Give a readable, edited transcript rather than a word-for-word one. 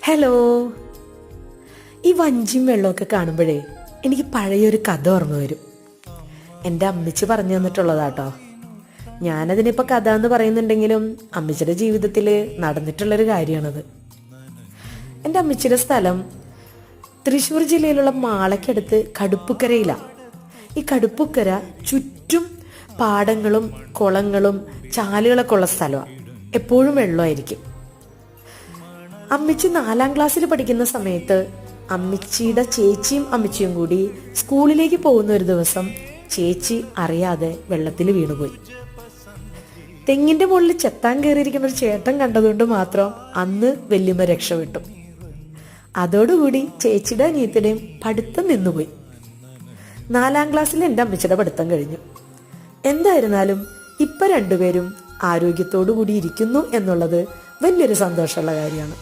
Hello. ഈ വഞ്ചിയും വെള്ളമൊക്കെ കാണുമ്പോഴേ എനിക്ക് പഴയൊരു കഥ ഓർമ്മ വരും. എൻ്റെ അമ്മച്ചി പറഞ്ഞു തന്നിട്ടുള്ളതാട്ടോ. ഞാനതിനിപ്പോൾ കഥ എന്ന് പറയുന്നുണ്ടെങ്കിലും അമ്മച്ചിയുടെ ജീവിതത്തിൽ നടന്നിട്ടുള്ളൊരു കാര്യമാണത്. എൻ്റെ അമ്മച്ചിയുടെ സ്ഥലം തൃശ്ശൂർ ജില്ലയിലുള്ള മാളയ്ക്കടുത്ത് കടുപ്പുക്കരയിലാണ്. ഈ കടുപ്പുക്കര ചുറ്റും പാടങ്ങളും കുളങ്ങളും ചാലുകളൊക്കെ ഉള്ള സ്ഥലമാണ്. എപ്പോഴും വെള്ളമായിരിക്കും. അമ്മച്ചി 4ാം ക്ലാസ്സിൽ പഠിക്കുന്ന സമയത്ത് അമ്മച്ചിയുടെ ചേച്ചിയും അമ്മച്ചിയും കൂടി സ്കൂളിലേക്ക് പോകുന്ന ഒരു ദിവസം ചേച്ചി അറിയാതെ വെള്ളത്തിൽ വീണുപോയി. തെങ്ങിന്റെ മുകളിൽ ചെത്താൻ കയറിയിരിക്കുന്ന ഒരു ചേട്ടൻ കണ്ടതുകൊണ്ട് മാത്രം അന്ന് വല്യമ്മ രക്ഷപ്പെട്ടു. അതോടുകൂടി ചേച്ചിയുടെ അനിയത്തിൻ്റെയും പഠിത്തം നിന്നുപോയി. 4ാം ക്ലാസ്സിൽ എൻ്റെ അമ്മച്ചിയുടെ പഠിത്തം കഴിഞ്ഞു. എന്തായിരുന്നാലും ഇപ്പം രണ്ടുപേരും ആരോഗ്യത്തോടു കൂടി ഇരിക്കുന്നു എന്നുള്ളത് വലിയൊരു സന്തോഷമുള്ള കാര്യമാണ്.